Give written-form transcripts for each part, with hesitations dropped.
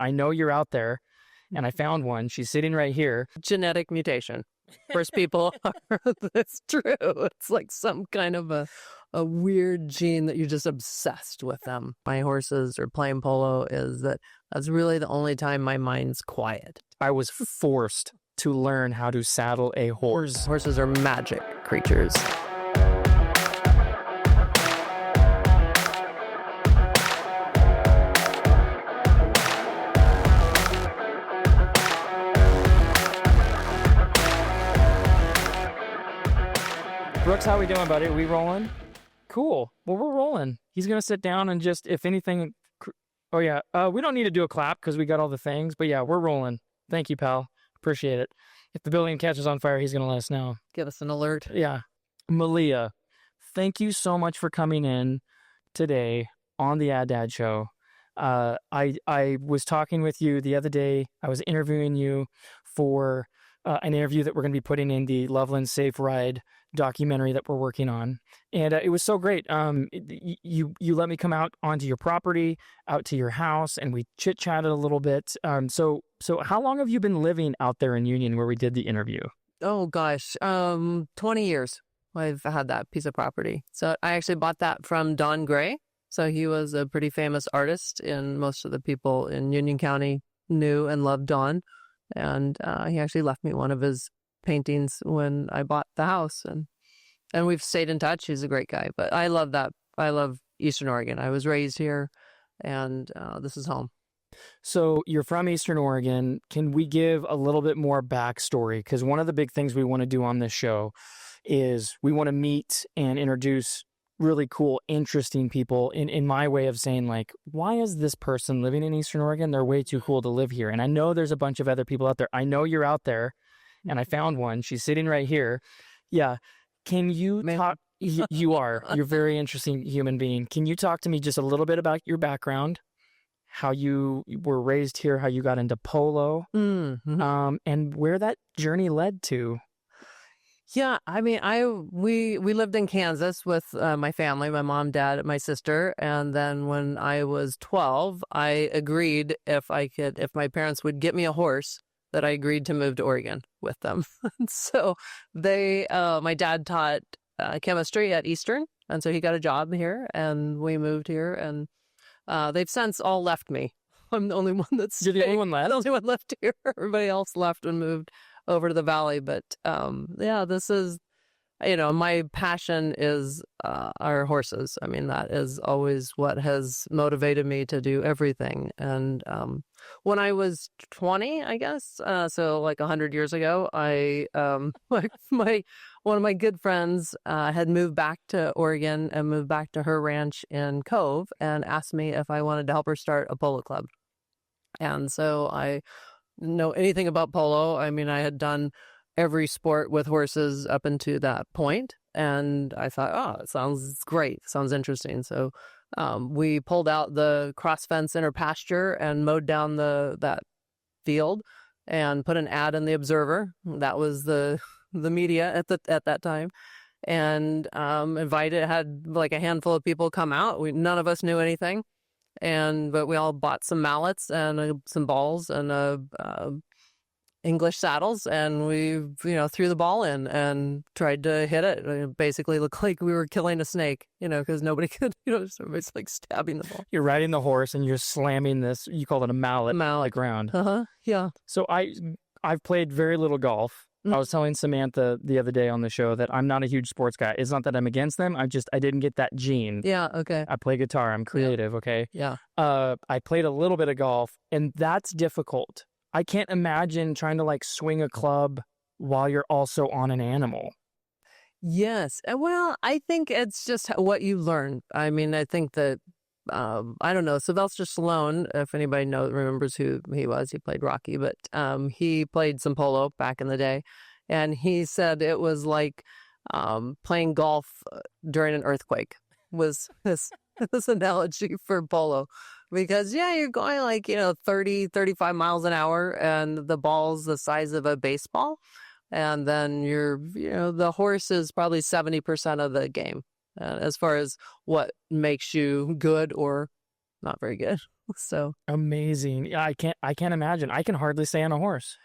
I know you're out there, and I found one. She's sitting right here. Genetic mutation. First people are, that's true. It's like some kind of a weird gene that you're just obsessed with them. My horses or playing polo that's really the only time my mind's quiet. I was forced to learn how to saddle a horse. Horses are magic creatures. Brooks, how we doing, buddy? Are we rolling? Cool. Well, we're rolling. He's going to sit down and just, if anything... Oh, yeah. We don't need to do a clap because we got all the things. But, yeah, we're rolling. Thank you, pal. Appreciate it. If the building catches on fire, he's going to let us know. Give us an alert. Yeah. Malia, thank you so much for coming in today on the Dad Show. I was talking with you the other day. I was interviewing you for an interview that we're going to be putting in the Loveland Safe Ride documentary that we're working on, and it was so great. You let me come out onto your property, out to your house, and we chit-chatted a little bit. So how long have you been living out there in Union where we did the interview? Oh gosh, 20 years I've had that piece of property. So I actually bought that from Don Gray. So he was a pretty famous artist, and most of the people in Union County knew and loved Don. And he actually left me one of his paintings when I bought the house, and we've stayed in touch. He's a great guy, but I love that. I love Eastern Oregon. I was raised here, and this is home. So you're from Eastern Oregon. Can we give a little bit more backstory? Because one of the big things we want to do on this show is we want to meet and introduce really cool, interesting people. In my way of saying, like, why is this person living in Eastern Oregon? They're way too cool to live here. And I know there's a bunch of other people out there. I know you're out there, and I found one. She's sitting right here. Yeah. Can you talk? You are. You're a very interesting human being. Can you talk to me just a little bit about your background, how you were raised here, how you got into polo, and where that journey led to? Yeah, I mean, we lived in Kansas with my family, my mom, dad, my sister, and then when I was 12, I agreed if my parents would get me a horse, that I agreed to move to Oregon with them. So my dad taught chemistry at Eastern, and so he got a job here, and we moved here, and they've since all left me. I'm the only one that's You're the only one left? The only one left here. Everybody else left and moved over to the valley. But yeah, this is, my passion is our horses. I mean, that is always what has motivated me to do everything. And when I was 20, I guess, so like 100 years ago, one of my good friends had moved back to Oregon and moved back to her ranch in Cove and asked me if I wanted to help her start a polo club. And so I didn't know anything about polo. I mean, I had done every sport with horses up until that point. And I thought, oh, it sounds great. Sounds interesting. So we pulled out the cross fence inner pasture and mowed down that field and put an ad in the Observer. That was the media at that time. And had like a handful of people come out. None of us knew anything. But we all bought some mallets and some balls and English saddles, and we threw the ball in and tried to hit it. It basically looked like we were killing a snake, because nobody could, so it's like stabbing the ball. You're riding the horse and you're slamming this, you call it a mallet, on the ground. Yeah. So I've played very little golf. I was telling Samantha the other day on the show that I'm not a huge sports guy. It's not that I'm against them. I didn't get that gene. Yeah, okay. I play guitar. I'm creative, okay? Yeah. I played a little bit of golf, and that's difficult. I can't imagine trying to like swing a club while you're also on an animal. Yes. Well, I think it's just what you learn. I mean, I think that, I don't know, Sylvester Stallone, if anybody remembers who he was, he played Rocky, but he played some polo back in the day. And he said it was like playing golf during an earthquake was this analogy for polo. Because, yeah, you're going like, 30, 35 miles an hour, and the ball's the size of a baseball. And then the horse is probably 70% of the game as far as what makes you good or not very good. So Amazing. Yeah, I can't imagine. I can hardly stay on a horse.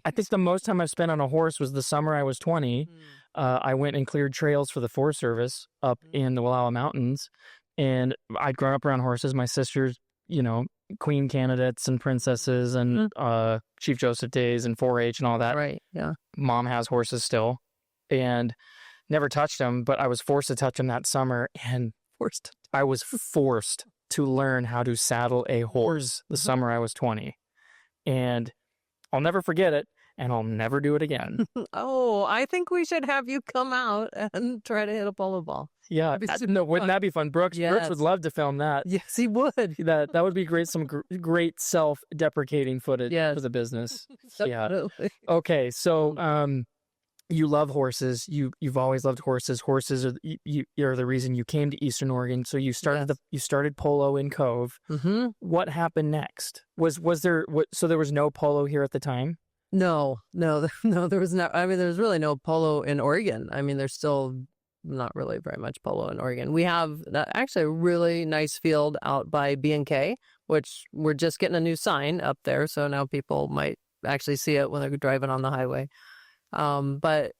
I think the most time I've spent on a horse was the summer I was 20. I went and cleared trails for the Forest Service up in the Wallowa Mountains, and I'd grown up around horses. My sisters, queen candidates and princesses and Chief Joseph days and 4-H and all that. Right. Yeah. Mom has horses still, and never touched them, but I was forced to touch them that summer, and I was forced to learn how to saddle a horse the summer I was 20, and I'll never forget it, and I'll never do it again. Oh, I think we should have you come out and try to hit a polo ball. Yeah, no, wouldn't that be fun? Brooks would love to film that. Yes, he would. That would be great. Some great self-deprecating footage for the business. Definitely. Yeah. Okay, so you love horses. You've always loved horses. Horses are the reason you came to Eastern Oregon. So you started polo in Cove. Mm-hmm. What happened next? Was there so there was no polo here at the time? No, there was no. I mean, there's really no polo in Oregon. I mean, there's still not really very much polo in Oregon. We have actually a really nice field out by B&K, which we're just getting a new sign up there, so now people might actually see it when they're driving on the highway. But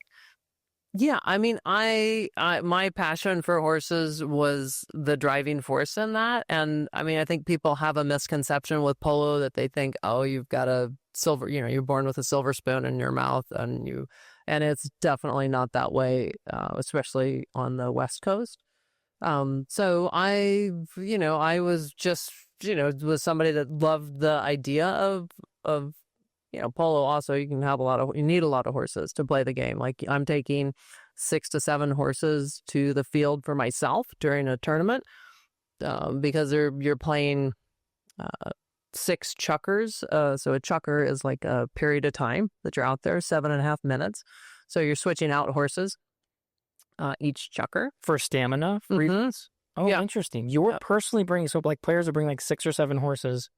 yeah, I mean, I my passion for horses was the driving force in that. And I mean, I think people have a misconception with polo that they think, oh, you've got a silver, you're born with a silver spoon in your mouth, and it's definitely not that way, especially on the West Coast. So I was just, was somebody that loved the idea of polo. Also, you need a lot of horses to play the game. Like, I'm taking 6 to 7 horses to the field for myself during a tournament, because you're playing 6 chukkers. So a chukker is like a period of time that you're out there, 7.5 minutes. So you're switching out horses each chukker For stamina reasons? Oh, yeah. Interesting. You're personally bringing, so like players will bring like 6 or 7 horses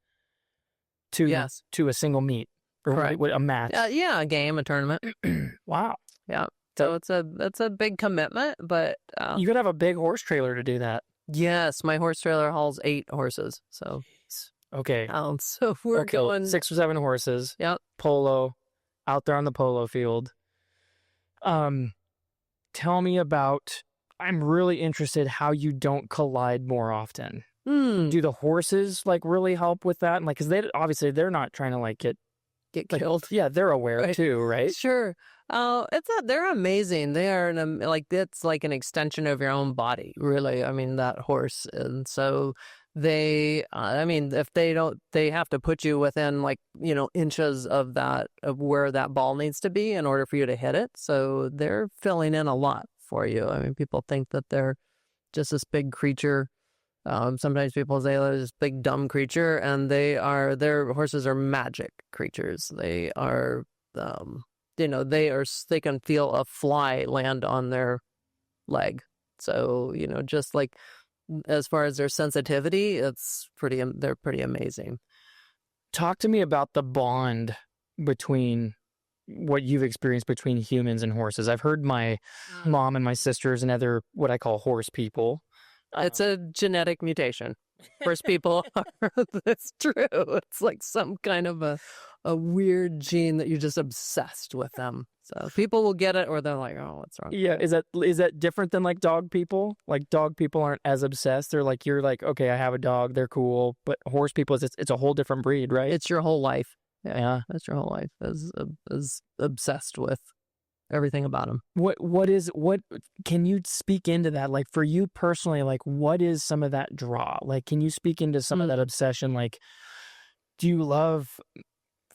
to a single meet. Or a match. A game, a tournament. Wow. Yeah. So it's a big commitment, but you could have a big horse trailer to do that. Yes, my horse trailer hauls 8 horses. So okay. So we're going 6 or 7 horses. Yep. Polo, out there on the polo field. Tell me about. I'm really interested how you don't collide more often. Do the horses like really help with that? And like, because they're not trying to like get killed. Yeah, they're aware too, right? Sure. They're amazing. They are it's like an extension of your own body, really. I mean, that horse, and so they. I mean, if they don't, they have to put you within inches of where that ball needs to be in order for you to hit it. So they're filling in a lot for you. I mean, people think that they're just this big creature. Sometimes people say they're this big dumb creature, and their horses are magic creatures. They are, they can feel a fly land on their leg. So, just like as far as their sensitivity, they're pretty amazing. Talk to me about the bond between what you've experienced between humans and horses. I've heard my mom and my sisters and other what I call horse people. It's a genetic mutation. Horse people that's true. It's like some kind of a weird gene that you're just obsessed with them. So people will get it, or they're like, oh, what's wrong? Yeah. Is that different than like dog people? Like dog people aren't as obsessed. They're like, you're like, okay, I have a dog. They're cool. But horse people, it's a whole different breed, right? It's your whole life. Yeah. That's your whole life is obsessed with everything about them. What can you speak into that? Like for you personally, like what is some of that draw? Like, can you speak into some of that obsession? Like, do you love,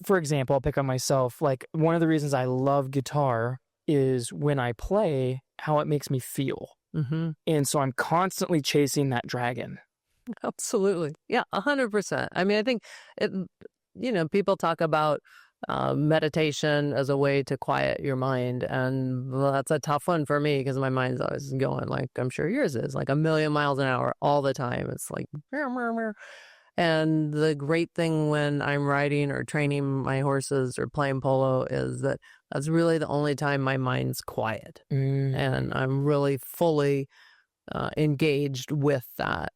for example, I'll pick on myself. Like one of the reasons I love guitar is when I play, how it makes me feel. Mm-hmm. And so I'm constantly chasing that dragon. Absolutely. Yeah, 100%. I mean, I think people talk about meditation as a way to quiet your mind, and that's a tough one for me because my mind's always going, like I'm sure yours is, like 1,000,000 miles an hour all the time. It's like and the great thing when I'm riding or training my horses or playing polo is that that's really the only time my mind's quiet, and I'm really fully engaged with that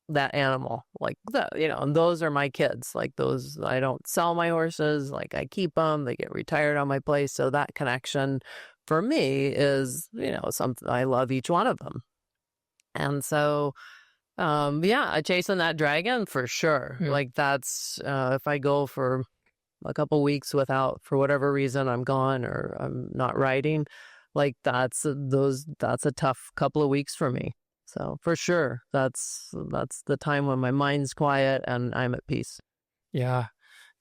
that animal. Like, and those are my kids. Like, those, I don't sell my horses. Like, I keep them. They get retired on my place. So that connection for me is, something, I love each one of them. And so, yeah, chasing that dragon for sure. Yeah. Like, that's, if I go for a couple weeks without, for whatever reason, I'm gone or I'm not riding, like, that's a tough couple of weeks for me. So for sure, that's the time when my mind's quiet and I'm at peace. Yeah.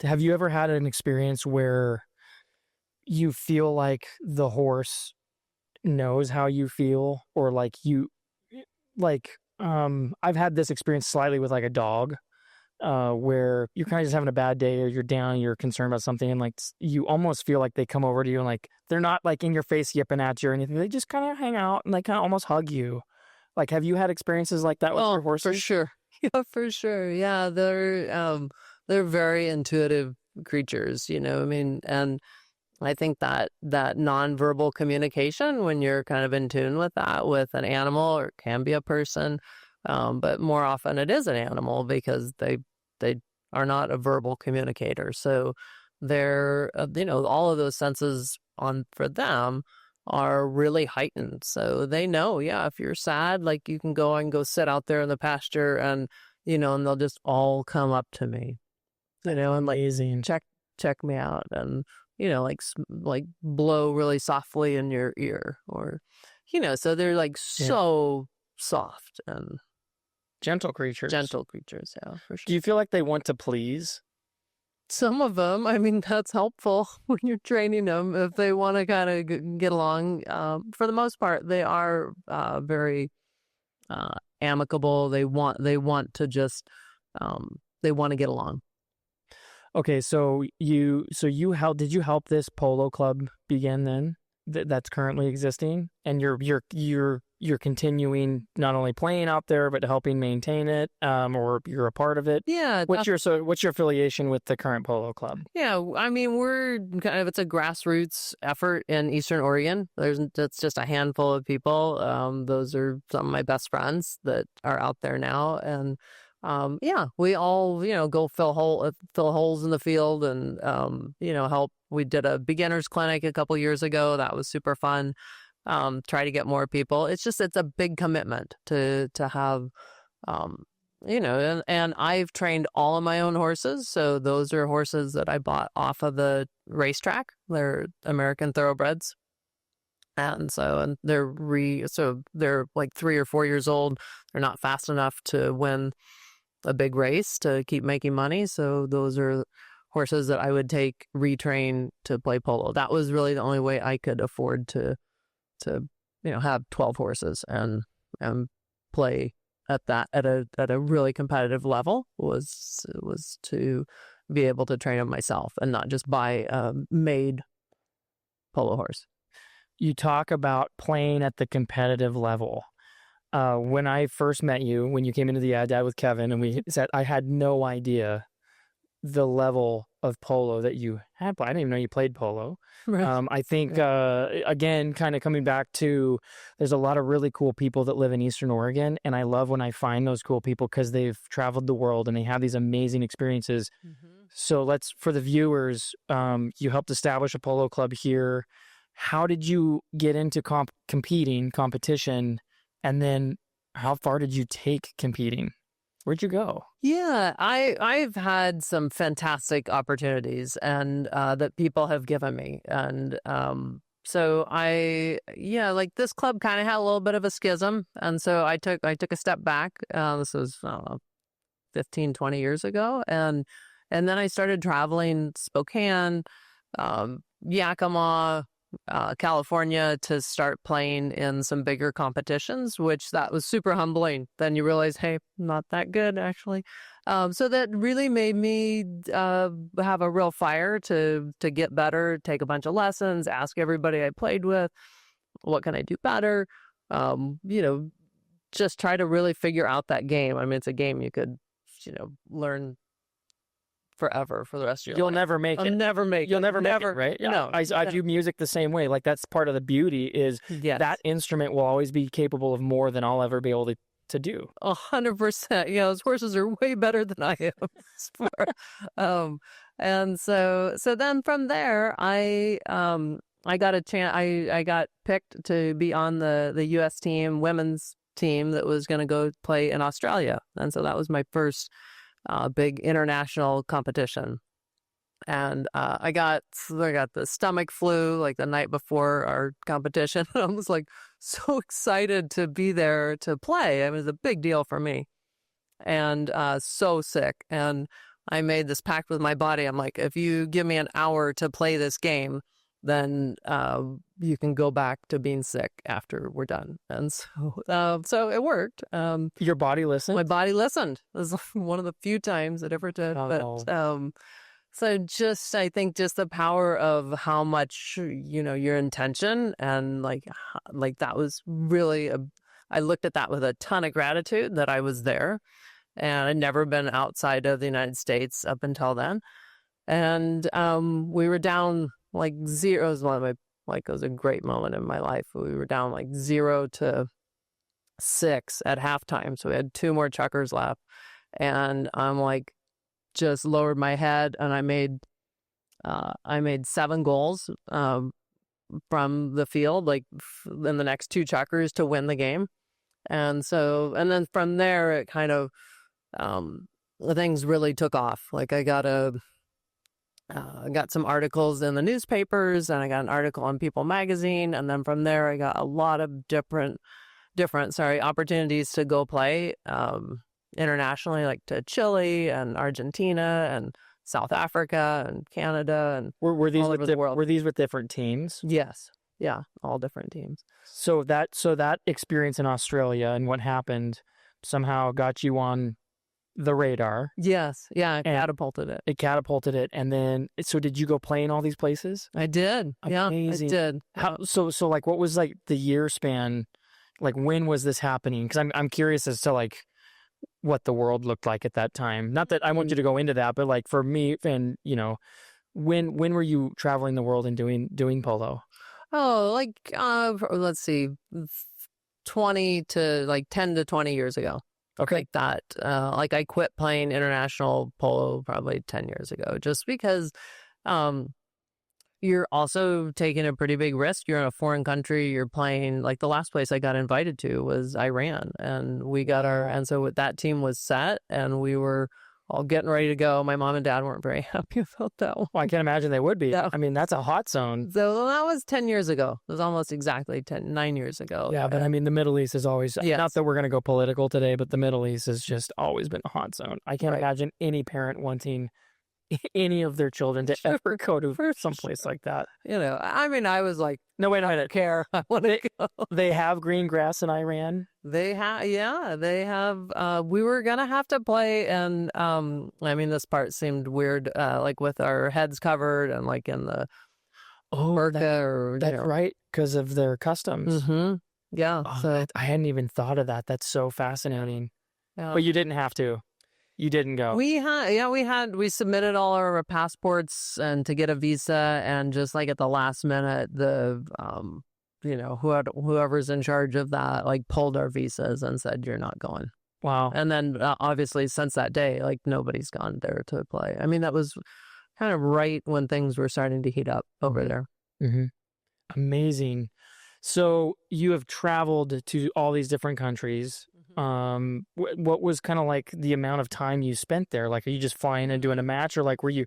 Have you ever had an experience where you feel like the horse knows how you feel, or like I've had this experience slightly with like a dog, where you're kind of just having a bad day or you're down, you're concerned about something, and like you almost feel like they come over to you and like they're not like in your face yipping at you or anything. They just kind of hang out and like kind of almost hug you. Like, have you had experiences like that with your horses? For sure. Yeah, for sure. Yeah, they're very intuitive creatures, I mean, and I think that nonverbal communication, when you're kind of in tune with that, with an animal, or it can be a person, but more often it is an animal, because they are not a verbal communicator. So they're, all of those senses for them are really heightened. So they know, yeah, if you're sad, like, you can go sit out there in the pasture, and, and they'll just all come up to me, and like Amazing. check me out, and, like blow really softly in your ear, or, so they're like so soft and gentle creatures. Yeah, for sure. Do you feel like they want to please? Some of them, I mean, that's helpful when you're training them. If they want to kind of get along, for the most part, they are very amicable. They want to just they want to get along. Okay, so did you help this polo club begin then? That's currently existing, and you're continuing not only playing out there but helping maintain it, or you're a part of it. Yeah. What's your affiliation with the current polo club? Yeah, I mean, we're kind of, it's a grassroots effort in Eastern Oregon. It's just a handful of people. Those are some of my best friends that are out there now, and yeah, we all, go fill holes in the field, and help. We did a beginners clinic a couple years ago. That was super fun. Try to get more people. It's a big commitment to have, and I've trained all of my own horses. So those are horses that I bought off of the racetrack. They're American thoroughbreds. And they're like 3 or 4 years old. They're not fast enough to win a big race to keep making money. So those are horses that I would retrain to play polo. That was really the only way I could afford to have 12 horses and play at a really competitive level, was to be able to train them myself and not just buy a made polo horse. You talk about playing at the competitive level. When I first met you, when you came into the ad with Kevin, and we said, I had no idea the level of polo that you had played. I didn't even know you played polo. Right. I think, again, kind of coming back to, there's a lot of really cool people that live in Eastern Oregon, and I love when I find those cool people because they've traveled the world and they have these amazing experiences. Mm-hmm. So for the viewers, you helped establish a polo club here. How did you get into competition? And then how far did you take competing? Where'd you go? Yeah, I've had some fantastic opportunities, and that people have given me. And so like, this club kind of had a little bit of a schism. And so I took a step back. This was 15, 20 years ago. And then I started traveling Spokane, Yakima, California, to start playing in some bigger competitions, which that was super humbling. Then you realize, hey, I'm not that good, actually. So that really made me have a real fire to get better, take a bunch of lessons, ask everybody I played with, what can I do better? Just try to really figure out that game. I mean, it's a game you could, learn forever for the rest of your life. You'll never make it. You'll never make it, right? Yeah. No. I view music the same way. Like, that's part of the beauty is Yes. that instrument will always be capable of more than I'll ever be able to do. 100%. You know, those horses are way better than I am. um, and so then from there, I got a chance. I got picked to be on the U.S. team, women's team that was going to go play in Australia, and so that was my first big international competition. And I got the stomach flu like the night before our competition. I was like so excited to be there to play. It was a big deal for me, and so sick. And I made this pact with my body. I'm like, if you give me an hour to play this game, then you can go back to being sick after we're done. And so it worked. Your body listened? My body listened. It was one of the few times it ever did. Oh. But so I think just the power of how much, you know, your intention and like that was really, I looked at that with a ton of gratitude that I was there, and I'd never been outside of the United States up until then. And we were down like zero. It was one of my, like, it was a great moment in my life. We were down like 0-6 at halftime. So we had 2 more chukkers left. And I'm like, just lowered my head, and I made 7 goals from the field, like in the next 2 chukkers to win the game. And then from there, it kind of things really took off. Like I got some articles in the newspapers, and I got an article on People magazine, and then from there, I got a lot of different opportunities to go play internationally, like to Chile and Argentina and South Africa and Canada, and Were these all over the world. Were these with different teams? Yes, yeah, all different teams. So that experience in Australia and what happened somehow got you on the radar. Yes, yeah, it catapulted it. It catapulted it, and then so did you go play in all these places? I did. Amazing. Yeah, I did. How so like what was like the year span? Like when was this happening? Because I'm curious as to like what the world looked like at that time. Not that I want you to go into that, but like for me, and you know, when were you traveling the world and doing polo? Oh, like let's see, 20 to like 10 to 20 years ago. Okay. Like that. Like I quit playing international polo probably 10 years ago, just because you're also taking a pretty big risk. You're in a foreign country. You're playing, like the last place I got invited to was Iran, and and so that team was set, and we were all getting ready to go. My mom and dad weren't very happy about that one. Well, I can't imagine they would be. Yeah. I mean, that's a hot zone. So that was 10 years ago. It was almost exactly 9 years ago. Yeah, but I mean, the Middle East is always, Yes. not that we're going to go political today, but the Middle East has just always been a hot zone. I can't imagine any parent wanting any of their children to ever go to someplace like that. You know, I mean, I was like, No, wait a I minute. don't care. I want to go. They have green grass in Iran? They have, yeah, they have. We were gonna have to play, and I mean, this part seemed weird, like with our heads covered and like in the burqa or That's right, because of their customs. Mm-hmm. Yeah. Oh, So I hadn't even thought of that. That's so fascinating. yeah. But you didn't have to. You didn't go. We submitted all our passports and to get a visa, and just like at the last minute, the whoever's in charge of that like pulled our visas and said you're not going. Wow. And then obviously since that day, like nobody's gone there to play. I mean, that was kind of right when things were starting to heat up over there. Mm-hmm. Amazing. So you have traveled to all these different countries. What was kind of like the amount of time you spent there? Like, are you just flying and doing a match, or like were you're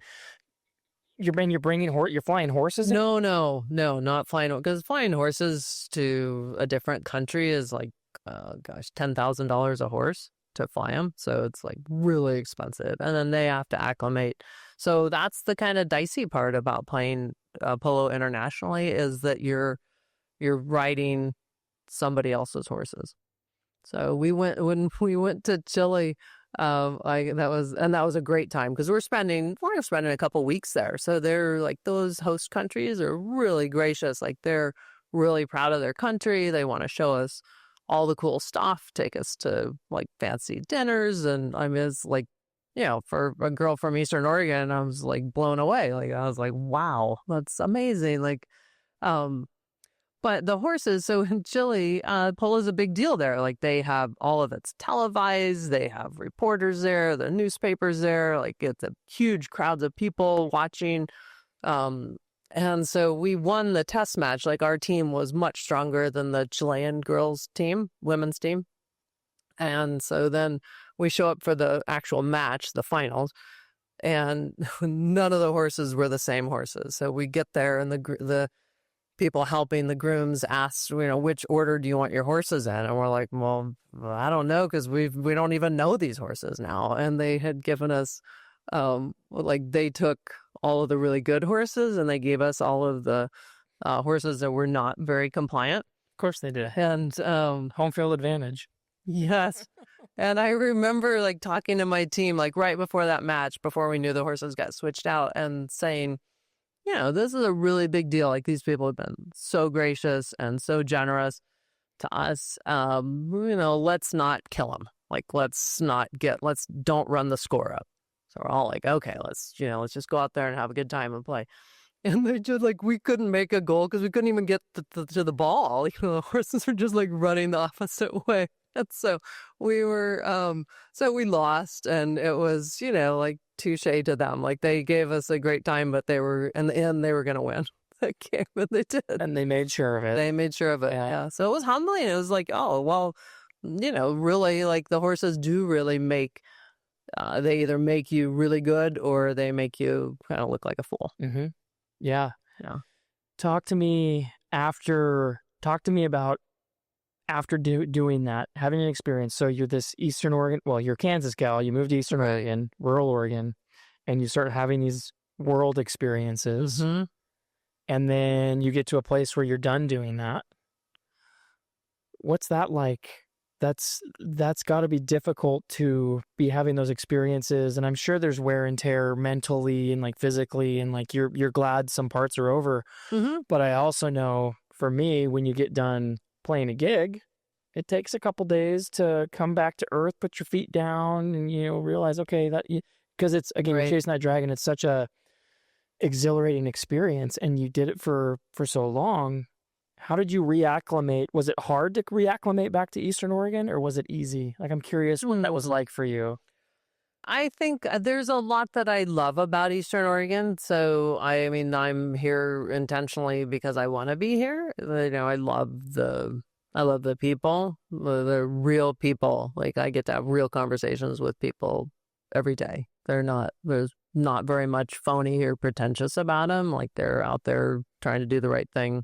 flying horses? No, not flying, because flying horses to a different country is like, $10,000 a horse to fly them. So it's like really expensive, and then they have to acclimate. So that's the kind of dicey part about playing polo internationally, is that you're riding somebody else's horses. So when we went to Chile, that was a great time, because we're spending a couple weeks there. So they're like, those host countries are really gracious. Like they're really proud of their country. They want to show us all the cool stuff, take us to like fancy dinners. And I mean, it's like, you know, for a girl from Eastern Oregon, I was like blown away. Like I was like, wow, that's amazing. Like, But the horses, so in Chile, polo is a big deal there. Like they have all of it's televised. They have reporters there, the newspapers there. Like it's a huge crowds of people watching. Um, and so we won the test match. Like our team was much stronger than the Chilean girls team, women's team. And so then we show up for the actual match, the finals, and none of the horses were the same horses. So we get there, and the people helping the grooms asked, which order do you want your horses in? And we're like, well, I don't know, because we don't even know these horses now. And they had given us, they took all of the really good horses, and they gave us all of the horses that were not very compliant. Of course they did. And home field advantage. Yes. And I remember like talking to my team, like right before that match, before we knew the horses got switched out, and saying, this is a really big deal. Like these people have been so gracious and so generous to us. Let's not kill them. Like, let's don't run the score up. So we're all like, okay, let's just go out there and have a good time and play. And they just like, we couldn't make a goal because we couldn't even get to the ball. The horses were just like running the opposite way. And so we were, so we lost, and it was, like touche to them. Like they gave us a great time, but in the end, they were going to win that game, and they did. And they made sure of it. They made sure of it. Yeah. So it was humbling. It was like, oh, well, really, like the horses do really make, they either make you really good or they make you kind of look like a fool. Mm-hmm. Yeah. Yeah. Talk to me about after doing that, having an experience. So you're this Eastern Oregon, well, you're a Kansas gal, you moved to Eastern Oregon, rural Oregon, and you start having these world experiences. Mm-hmm. And then you get to a place where you're done doing that. What's that like? That's got to be difficult to be having those experiences. And I'm sure there's wear and tear mentally and like physically, and like you're glad some parts are over. Mm-hmm. But I also know for me, when you get done playing a gig, it takes a couple days to come back to earth, put your feet down, and realize, okay, that because it's again, Right. You're chasing that dragon. It's such a exhilarating experience, and you did it for so long. How did you reacclimate? Was it hard to reacclimate back to Eastern Oregon, or was it easy? Like, I'm curious what that was like for you. I think there's a lot that I love about Eastern Oregon. So, I mean, I'm here intentionally because I want to be here. I love the people, the real people. Like, I get to have real conversations with people every day. There's not very much phony or pretentious about them. Like, they're out there trying to do the right thing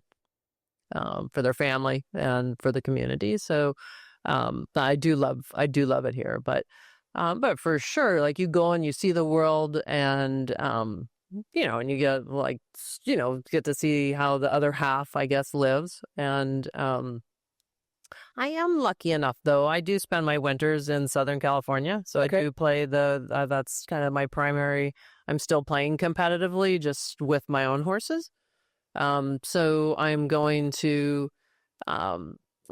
for their family and for the community. So, I do love it here, but for sure, like you go and you see the world, and and you get get to see how the other half, I guess, lives. And I am lucky enough, though. I do spend my winters in Southern California, so Okay. I do play that's kind of my primary. I'm still playing competitively, just with my own horses. So I'm going to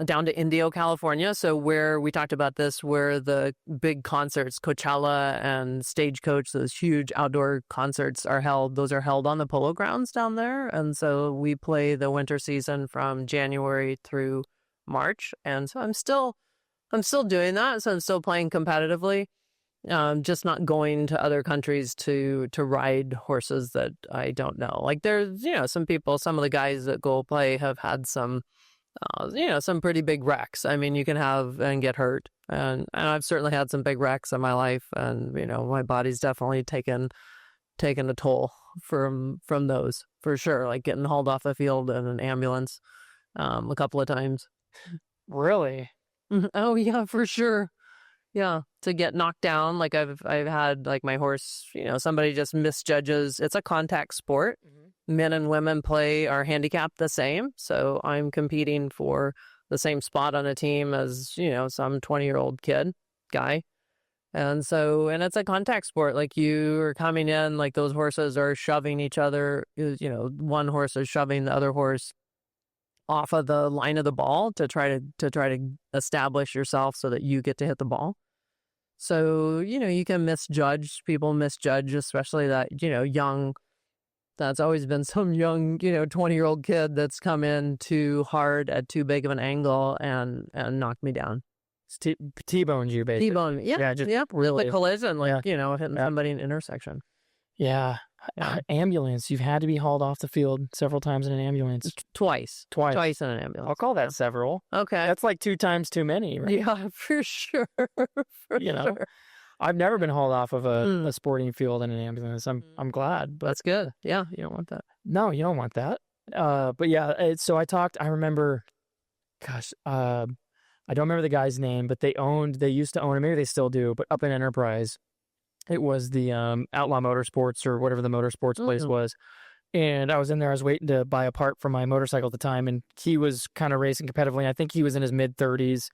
down to Indio, California. So where we talked about this, where the big concerts, Coachella and Stagecoach, those huge outdoor concerts are held. Those are held on the polo grounds down there. And so we play the winter season from January through March. And so I'm still doing that. So I'm still playing competitively. Just not going to other countries to ride horses that I don't know. Like there's, some of the guys that go play have had some pretty big wrecks. I mean, you can have and get hurt, and I've certainly had some big wrecks in my life, and my body's definitely taken a toll from those for sure. Like getting hauled off the field in an ambulance, a couple of times. Really? Oh yeah, for sure. Yeah, to get knocked down. Like I've had like my horse. Somebody just misjudges. It's a contact sport. Mm-hmm. Men and women are handicapped the same. So I'm competing for the same spot on a team as, some 20-year-old guy. And it's a contact sport. Like you are coming in, like those horses are shoving each other. One horse is shoving the other horse off of the line of the ball to try to establish yourself so that you get to hit the ball. So, you can misjudge, especially that, young That's always been some young, 20-year-old kid that's come in too hard at too big of an angle and knocked me down. It's T-boned you, basically. T-bone, yeah, just yeah, really. like collision, like, Yeah. hitting Yeah. somebody in an intersection. Yeah. Yeah. Ambulance. You've had to be hauled off the field several times in an ambulance. Twice in an I'll ambulance. call that several. Okay. That's like 2 times too many, right? Yeah, for sure. Sure. I've never been hauled off of a sporting field in an ambulance. I'm glad, but That's good. Yeah, you don't want that. no, you don't want that. But yeah, so I remember, gosh, I don't remember the guy's name, but they used to own it, maybe they still do, but up in Enterprise, it was the Outlaw Motorsports or whatever the motorsports place was. And I was in there, I was waiting to buy a part for my motorcycle at the time, and he was kind of racing competitively. I think he was in his mid-30s,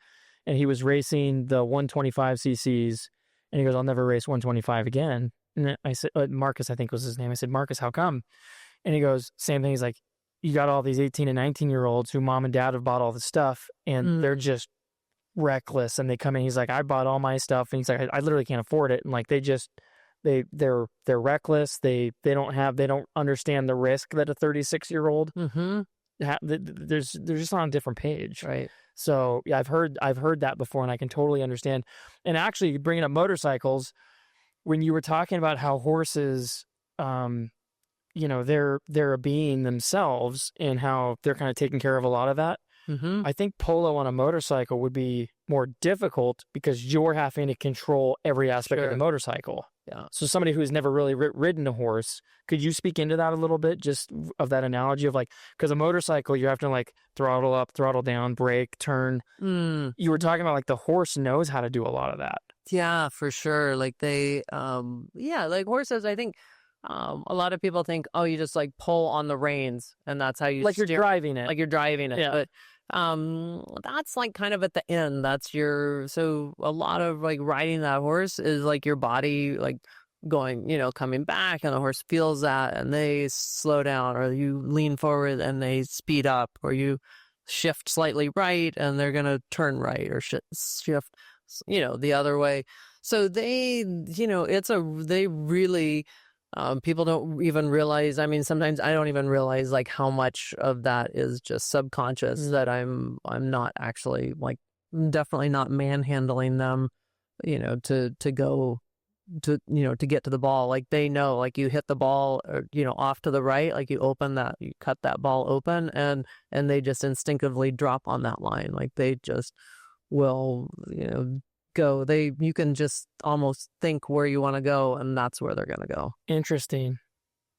and he was racing the 125 cc's, and he goes, I'll never race 125 again. And I said, Marcus, I think was his name. I said, Marcus, how come? And he goes, same thing. He's like, you got all these 18 and 19-year-olds who mom and dad have bought all the stuff, and they're just reckless, and they come in. He's like, I bought all my stuff, and he's like, I literally can't afford it. And like, they're reckless. They don't understand the risk that a 36-year-old. They're just on a different page, right? So yeah, I've heard that before, and I can totally understand. And actually, bringing up motorcycles, when you were talking about how horses, they're a being themselves, and how they're kind of taking care of a lot of that. I think polo on a motorcycle would be more difficult because you're having to control every aspect of the motorcycle. Yeah. So somebody who's never really ridden a horse, could you speak into that a little bit, just of that analogy of like, because a motorcycle, you have to like throttle up, throttle down, brake, turn. You were talking about like the horse knows how to do a lot of that. Yeah, for sure. Like they, like horses, I think a lot of people think, oh, you just like pull on the reins and that's how you like you're driving it. Like you're driving it. Yeah. But that's like kind of at the end. So a lot of like riding that horse is like your body like going, coming back, and the horse feels that and they slow down, or you lean forward and they speed up, or you shift slightly right and they're going to turn right, or shift, the other way. So they, they really, people don't even realize, I mean, sometimes I don't even realize like how much of that is just subconscious, that I'm not actually like, definitely not manhandling them, to go to, to get to the ball. Like they know, like you hit the ball, or, off to the right, like you cut that ball open, and they just instinctively drop on that line. Like they just will, go. You can just almost think where you want to go, and that's where they're going to go. Interesting.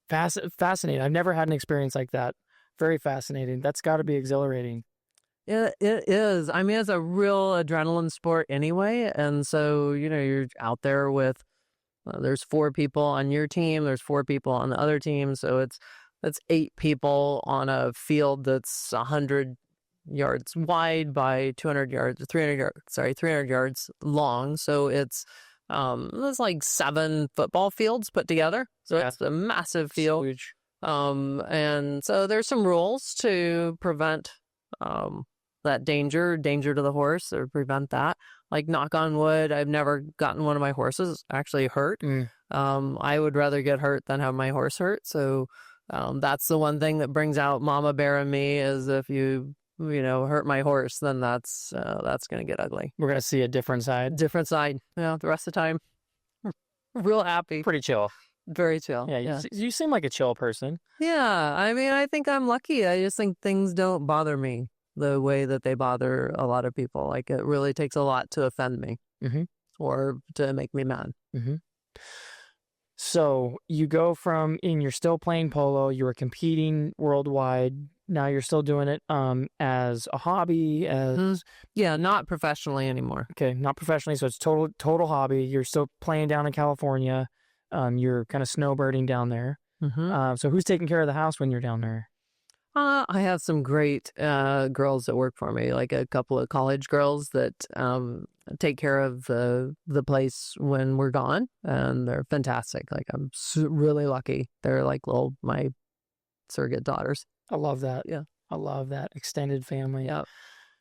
Fascinating. I've never had an experience like that. Very fascinating. That's got to be exhilarating. It is. I mean, it's a real adrenaline sport anyway. And so, you're out there with, there's 4 people on your team, there's 4 people on the other team. So that's 8 people on a field that's 100 yards wide by 300 yards long. So it's like 7 football fields put together. So it's a massive field. Huge. And so there's some rules to prevent that danger to the horse, or prevent that. Like, knock on wood, I've never gotten one of my horses actually hurt. I would rather get hurt than have my horse hurt. So that's the one thing that brings out Mama Bear in me, is if you hurt my horse, then that's going to get ugly. We're going to see a different side. Yeah, the rest of the time, real happy. Pretty chill. Very chill. Yeah, you seem like a chill person. Yeah, I mean, I think I'm lucky. I just think things don't bother me the way that they bother a lot of people. Like, it really takes a lot to offend me, or to make me mad. So you go from, and you're still playing polo, you were competing worldwide. Now you're still doing it as a hobby, not professionally anymore. Okay, not professionally, so it's total hobby. You're still playing down in California. You're kind of snowbirding down there. So who's taking care of the house when you're down there? I have some great girls that work for me, like a couple of college girls that take care of the place when we're gone, and they're fantastic. Like, I'm really lucky. They're like my surrogate daughters. I love that. Yeah. I love that. Extended family. Yeah.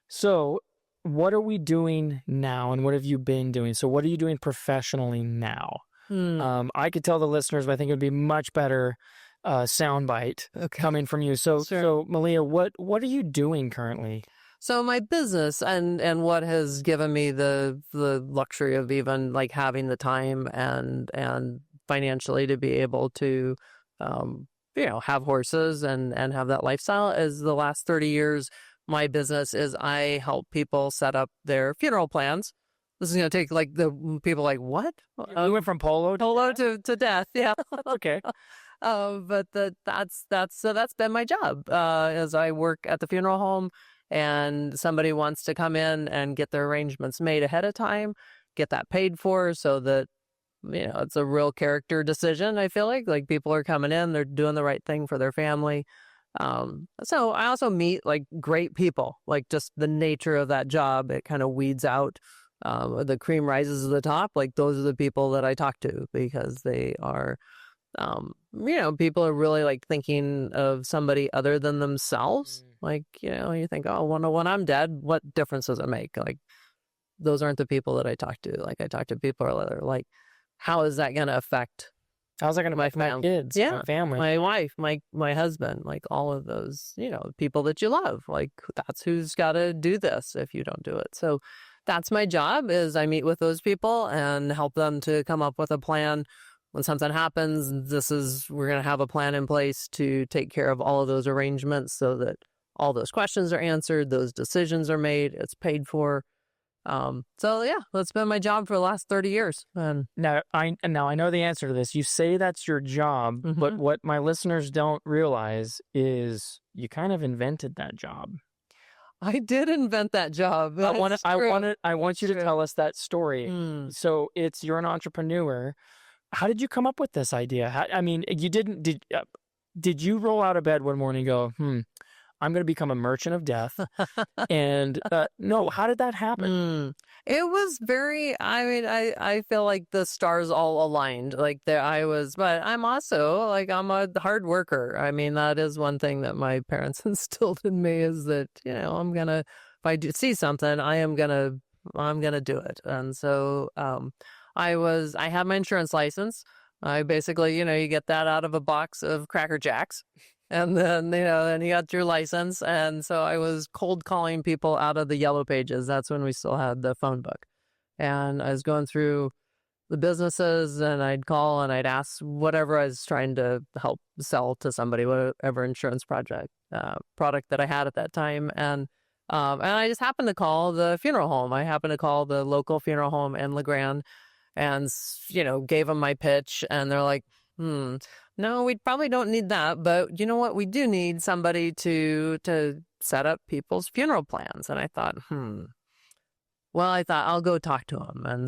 So what are we doing now, and what have you been doing? So what are you doing professionally now? I could tell the listeners, but I think it would be much better soundbite Okay. coming from you. So, Sure. so Malia, what are you doing currently? So my business and what has given me the luxury of even like having the time and financially to be able to have horses and have that lifestyle is the last 30 years. My business is I help people set up their funeral plans. This is going to take like the people like, what? We went from polo To death. Yeah. okay. But that's been my job as I work at the funeral home and somebody wants to come in and get their arrangements made ahead of time, get that paid for so that, it's a real character decision. I feel like people are coming in, they're doing the right thing for their family. So I also meet like great people, like just the nature of that job. It kind of weeds out the cream rises to the top. Like those are the people that I talk to because they are people are really like thinking of somebody other than themselves. Like, you think, oh, well, no, when I'm dead, what difference does it make? Like, those aren't the people that I talk to. Like, I talk to people that are like, how is that going to affect How's that going to affect my kids, my family, my wife, my husband, like all of those, people that you love. Like, that's who's got to do this if you don't do it. So that's my job is I meet with those people and help them to come up with a plan. When something happens, we're going to have a plan in place to take care of all of those arrangements so that all those questions are answered, those decisions are made, it's paid for. So yeah, that's been my job for the last 30 years. And now I know the answer to this. You say that's your job, but what my listeners don't realize is you kind of invented that job. I did invent that job. I want you to tell us that story. So you're an entrepreneur. How did you come up with this idea? Did you roll out of bed one morning and go, I'm going to become a merchant of death? And no, how did that happen? It was I feel like the stars all aligned. Like but I'm also like, I'm a hard worker. I mean, that is one thing that my parents instilled in me is that, if I see something, I'm going to do it. And so, I have my insurance license. I basically, you get that out of a box of Cracker Jacks. And then, then you got your license. And so I was cold calling people out of the yellow pages. That's when we still had the phone book. And I was going through the businesses and I'd call and I'd ask whatever I was trying to help sell to somebody, whatever insurance product that I had at that time. And I just happened to call the funeral home. I happened to call the local funeral home in La Grande and, gave them my pitch. And they're like, no, we probably don't need that. But you know what? We do need somebody to set up people's funeral plans. And I thought, well, I'll go talk to them. And